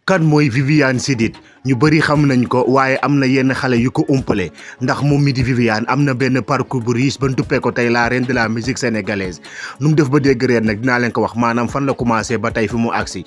kan mooy Viviane Chidid ñu bëri xam nañ ko waaye am na yenn xale yu ko umpale ndax moom mi di Viviane am na benn parcours bu riche ba duppee ko tey la reine de la musique sénégalaise nu mu def ba dégg reen nag dinaa leen ko wax maanaam fan la commencé ba tey fi mu agsi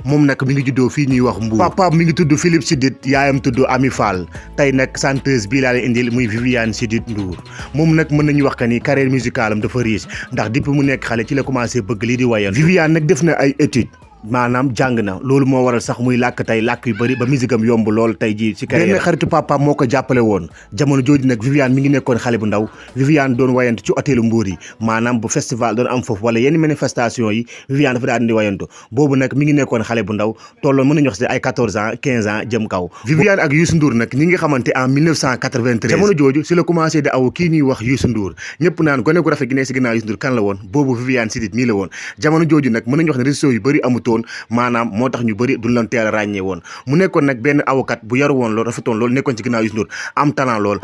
moom nag mi ngi juddoo fii ñuy wax Mbour papaam mi ngi tudd Philippe Chidid yaayam tudd Ami Fall tey nag chanteuse bii laa leen indil muy Viviane Chidid Ndour moom nag mën nañu wax que ni carrière musicale am dafa riche ndax depuis mu nekk xale ci la commencé bëgg lii di wayal Viviane nag def na ay études maanaam jàng na loolu moo waral sax muy làkk tey làkk yu bëri ba musique am yomb lool tey jii ci carrière benn xaritu papa moo ko jàppale woon jamono jooju nag Viviane mi ngi nekkoon xale bu ndaw Viviane doon wayantu ci hôtelu Mbour yi maanaam bu festival doon am foofu wala yenn manifestation yi Viviane dafa daan di wayantu boobu nag mi ngi nekkoon xale bu ndaw tolloon mën nañu wax si ay 14 ans 15 ans jëm kaw Viviane ak Youssou Ndour nag ñi ngi xamante en 1993 jamono jooju si la commencé di aw kii ñuy wax Youssou Ndour ñëpp naan gone gu rafet gi ne si ginnaaw Youssou Ndour kan la woon boobu Viviane Chidid mii la woon jamono jooju nag mën nañu wax ne réseaux yu bëri amutoon maanaam moo tax ñu bëri duñ leen teel a ràññee woon mu nekkoon nag benn avocat bu yaru woon lool rafetoon lool nekkoon ci ginnaaw Youssou Ndour am talent lool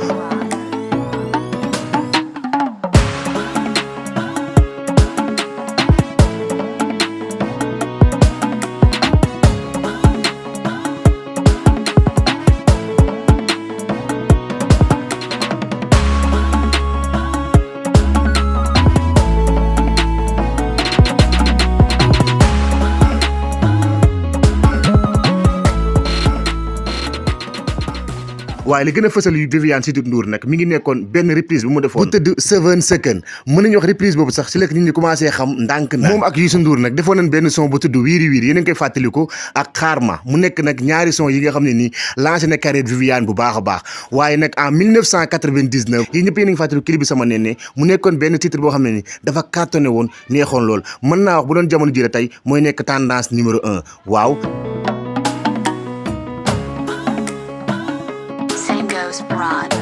waaye li gën a fësal yu Viviane Chidid Ndour nag mi ngi nekkoon benn reprise bu mu defoon bu tëdd 7 seconds mën nañu wax reprise boobu sax si la nit ñi commencé xam ndànk na moom ak Youssou Ndour nag defoon nañ benn son bu tudd wiiri wiiri yéen a ngi koy fàttaliku ak xaarma mu nekk nag ñaari son yi nga xam ne nii lancé na carrière Viviane bu baax a baax waaye nag en 1999 yi ñëpp yéen a ngi fàttaliku clip bi sama nenne mu nekkoon benn titre boo xam ne ni dafa cartonné woon neexoon lool mën naa wax bu doon jamono ji la tey mooy nekk tendance numéro 1 waaw Broad.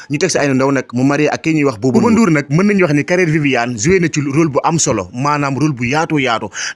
ñu teg si ay ndaw nag mu marié ak kii ñuy wax Bouba Ndour nag mën nañu wax ni carrière Viviane joué na ci rôle bu am solo maanaam rôle bu yaatu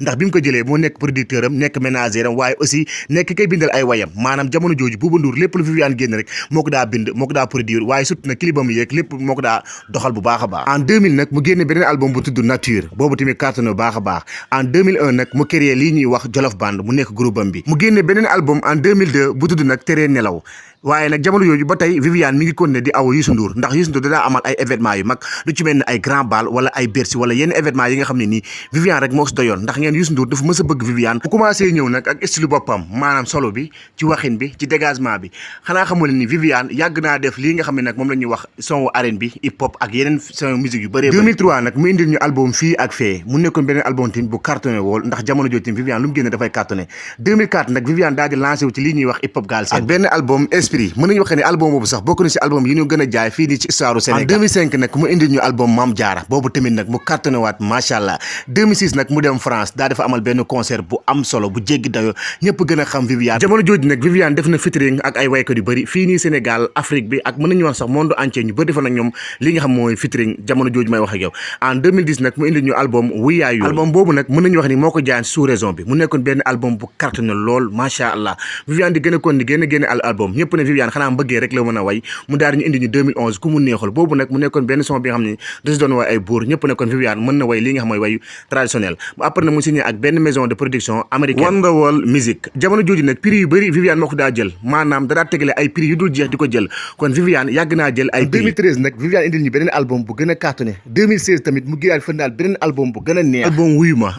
ndax bi mu ko jëlee moo nekk producteur am nekk ménagère am waaye aussi nekk kay bindal ay wayam maanaam jamono jooju Bouba Ndour lépp lu Viviane génn rek moo ko daa bind moo ko daa produire waaye surtout nag clipam yeeg lépp moo ko daa doxal bu baax a baax en 2000 nag mu génne beneen album bu tudd Nature boobu tamit cartonné bu baax a baax en 2001 nag mu créé lii ñuy wax Jolof Band mu nekk groupe am bi mu génne beneen album en 2002 bu tudd nag Teree Nelaw waaye nag jamono yooyu ba tey Viviane mi ngi continué di aw Youssou Ndour ndax Youssou Ndour danaa amal ay événements yu mag lu ci mel ne ay grand bal wala ay Bercy wala yenn événements yi nga xam ne nii Viviane rek moo si doyoon ndax ngeen Youssou Ndour dafa mës a bëgg Viviane bu commencé ñëw nag ak style boppam maanaam solo bi ci waxin bi ci dégagement bi xanaa xamul ni Viviane yàgg naa def lii nga xam ne nag moom la ñuy wax son R&B hip hop ak yeneen son musique yu bëree 2003 nag mu indil ñu album Fii ak Fee mu nekkoon beneen album tamit bu cartonné wool ndax jamono jooju tamit Viviane lu mu génne dafay cartonné 2004 nag Viviane daal di lancé wu ci lii ñuy wax hip hop Galsen ak benn album Esprit mën nañu wax ne album boobu sax bokk na ci album yi ñu gën a jaay fii nii ci histoire du Sénégal en 2005 nag mu indil ñu album Mame Diarra boobu tamit nag mu cartonné waat macha allah 2006 nag mu dem France daa dafa amal benn concert bu am solo bu jéggi dayo ñëpp gën a xam Viviane jamono jooju nag Viviane def na featuring ak ay waykat yu bëri fii nii Sénégal Afrique bi ak mën nañu wax sax monde entier ñu bëri defa nag ñoom li nga xam mooy featuring jamono jooju may wax ak yow en 2010 nag mu indil ñu album Wuyaayu album boobu nag mën nañu wax ni moo ko jaayan sous raison bi mu nekkoon benn album bu cartonné lool macha allah Viviane di gën a kon di génn album ñëpp ne Viviane xanaa mbëggee rek la mën a way mu daal ñu indi ñu 2011 ku mu neexul boobu nag mu nekkoon benn son bi nga xam ne da si doon way ay buur ñëpp nekkoon Viviane mën na way li nga xam mooy wayu traditionnel après nag mu signé ak benn maison de production américaine Wonderwall Music jamono jooju nag prix yu bëri Viviane moo ko daa jël maanaam da daa tegale ay prix yu dul jeex di ko jël kon Viviane yàgg naa jël ay 2013 nag Viviane indil ñu beneen album bu gën a cartonné 2016 tamit mu génnaat fa daal beneen album bu gën a neex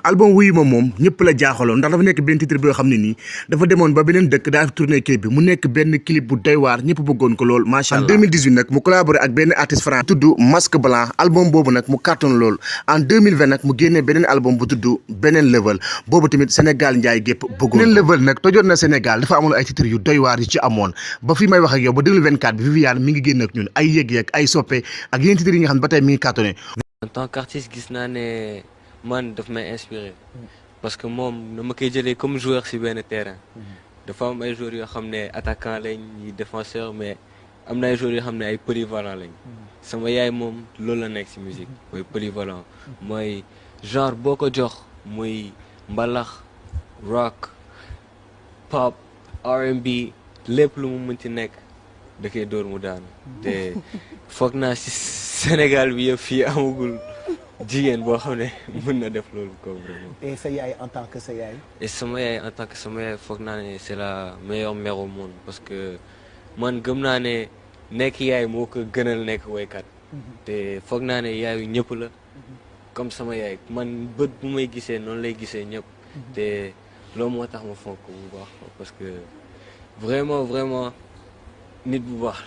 album wuyu ma moom ñëpp la jaaxaloon ndax dafa nekk benn titre boo xam ne nii dafa demoon ba beneen dëkk daa tourné clip bi mu nekk benn clip bu doy waar ñëpp bëggoon ko lool macha allah en 2018 nag mu collaboré ak benn artiste français tudd Masque Blanc album boobu nag mu cartonné lool en 2020 nag mu génnee beneen album bu tudd beneen level boobu tamit Sénégal njaay gépp bëggoon beneen level nag tojoon na Sénégal dafa amoon ay titres yu doy waar yu ci amoon ba fi may wax ak yow ba 2024 bi Viviane mi ngi génn ak ñun ay yëg-yëg ay soppe ak yeneen titres yi nga xam ne ba tey mi ngi cartonné. En tant qu'artiste gis naa ne man daf may inspiré parce que moom dama koy jëlee comme joueur si benn terrain dafa am ay joueurs yoo xam ne attaquant lañ ñi défenseur mais am na ay joueurs yoo xam ne ay polyvalent lañ sama yaay moom loolu la nekk ci musique mooy polyvalent mooy genre boo ko jox muy mbalax rock pop R&B lépp lu mu mënti nekk da koy dóor mu daanu te foog naa ci Sénégal bi yëpp fii amagul jigéen boo xam ne mën na def loolu ko vraiment. Et sa yaay en tant que sa yaay. Et sama yaay en tant que sama yaay foog naa ne c'est la meilleure mère au monde parce que man gëm naa ne nekk yaay moo ko gënal nekk woykat te foog naa ne yaayu ñëpp la comme sama yaay man bët bu may gisee noonu lay gisee ñëpp te loolu moo tax ma fonk bu baax parce que vraiment nit bu baax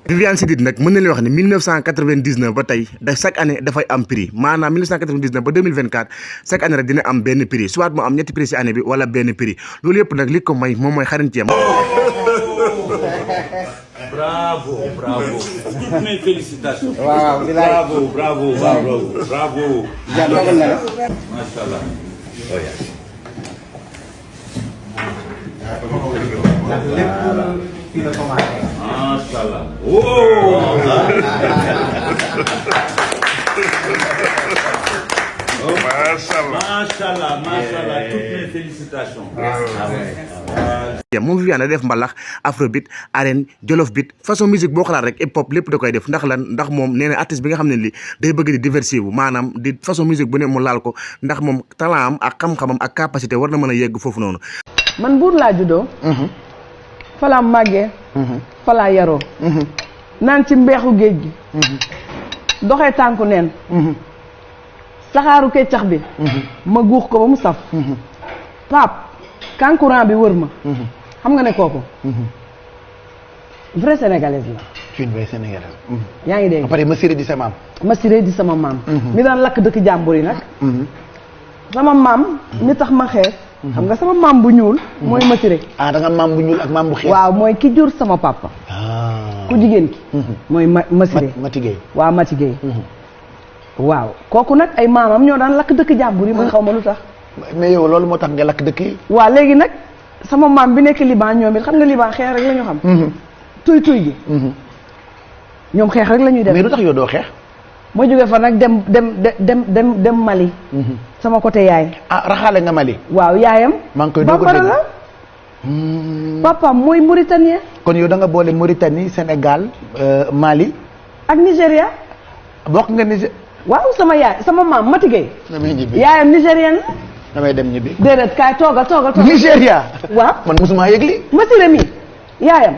Viviane Chidid nag mën na leen wax ne 1999 ba tey chaque année dafay am prix maanaam 1999 ba 2024 chaque année rek dina am benn prix soit mu am ñetti prix ci année bi wala benn prix loolu yëpp nag li ko may moom mooy xarañteem. Bravo. Toutes mes félicitations. Waaw, bravo. Machallah. Machallah. Machallah. Toutes mes félicitations. moom Viviane da def mbalax afrobeat arène jolof beat façon musique boo xalaat rek hip hop lépp da koy def ndax lan ndax moom nee na artiste bi nga xam ne li day bëgg di diversifier wu maanaam di façon musique bu ne mu laal ko ndax moom talent am ak xam-xamam ak capacité war na mën a yegg foofu noonu. man Mbour laa juddoo. falaa màggee. falaa yaroo. naan ci mbeexu géej gi. doxee tànku neen. saxaaru keccax bi. ma guux ko ba mu saf. Pape kankurang bi wër ma. xam nga ne kooku. vraie sénégalaise la. Tu es une vraie sénégalaise. yaa ngi dégg. ba pare Massiré di sa maam. Massiré di sama maam. mi daan lakk dëkk jàmbur yi nag. sama maam mi tax ma xees. xam nga sama maam bu ñuul. mooy Massiré. Ah da nga maam bu ñuul ak maam bu xees. waaw mooy ki jur sama papa. ku jigéen ki. mooy Massiré. Mati Gueye. waaw Mati Gueye. waaw kooku nag ay maamam ñoo daan lakk dëkk jàmbur yi man xaw ma lu tax. mais yow loolu moo tax nga lakk dëkk yi. waaw léegi nag sama maam bi nekk Liban ñoom it xam nga Liban xeex rek la ñu xam. tuy gi. ñoom xeex rek la ñuy def. mais lu tax yow doo xeex. ma jógee fa nag dem Mali. sama côté yaay. Ah raxaale nga Mali. waaw yaayam. maa ngi koy doog a bambara la. papaam mooy Mauritanien. kon yow da nga boole Mauritanie Sénégal Mali. ak Nigéria. bokk nga Niger. waaw sama yaay sama maam Mati Gueye. damay ñibbi yaayam nigérienne la. damay dem ñibbi. déedéet kaay toogal. Nigéria. waaw man mosuma yëg li. Massiré mi yaayam.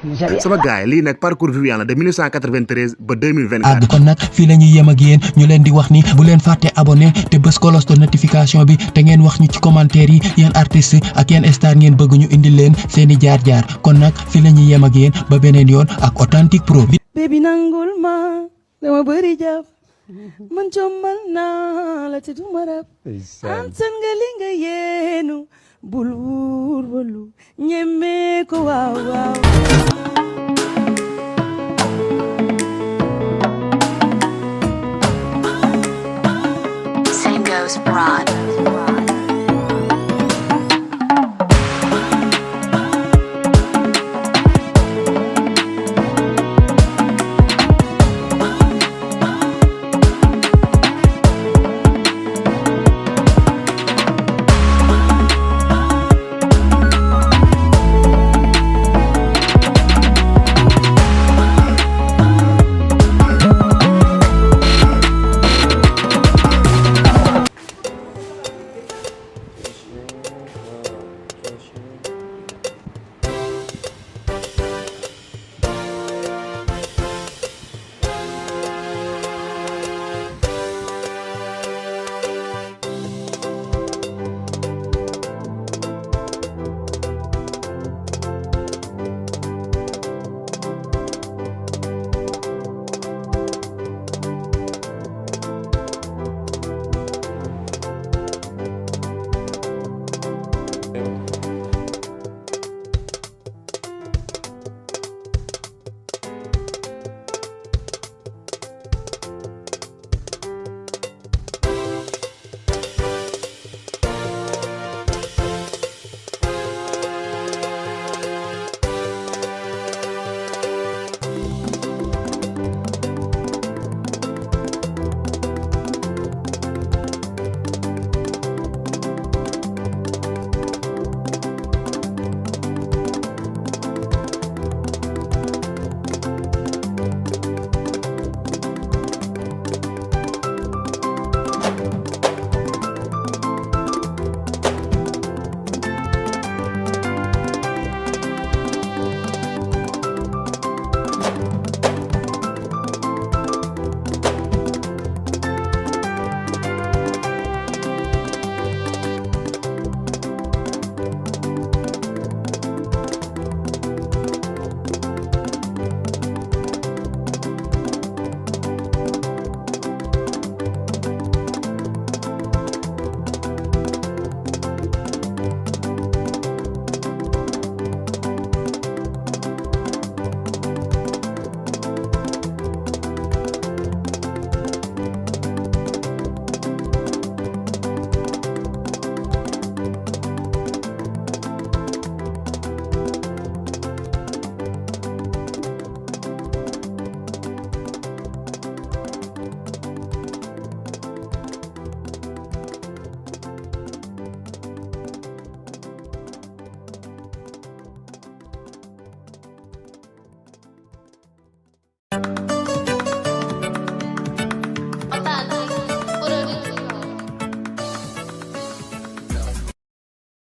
Nigéria. sama gars yi lii nag parcours Viviane la de 1993 ba 2024. àgg kon nag fii la ñuy yem ak yéen ñu leen di wax ni bu leen fàtte abonné te bës cloche de notification bi te ngeen wax ñu ci commentaire yi yéen artistes ak yéen star ngeen bëgg ñu indil leen seeni jaar-jaar kon nag fii la ñuy yem ak yéen ba beneen yoon ak Authentique Pro. baby nangul ma dama bëri jàpp man jommal naa la te duma rab antan nga li nga yeenu bul wuur walu ñeme ko waaw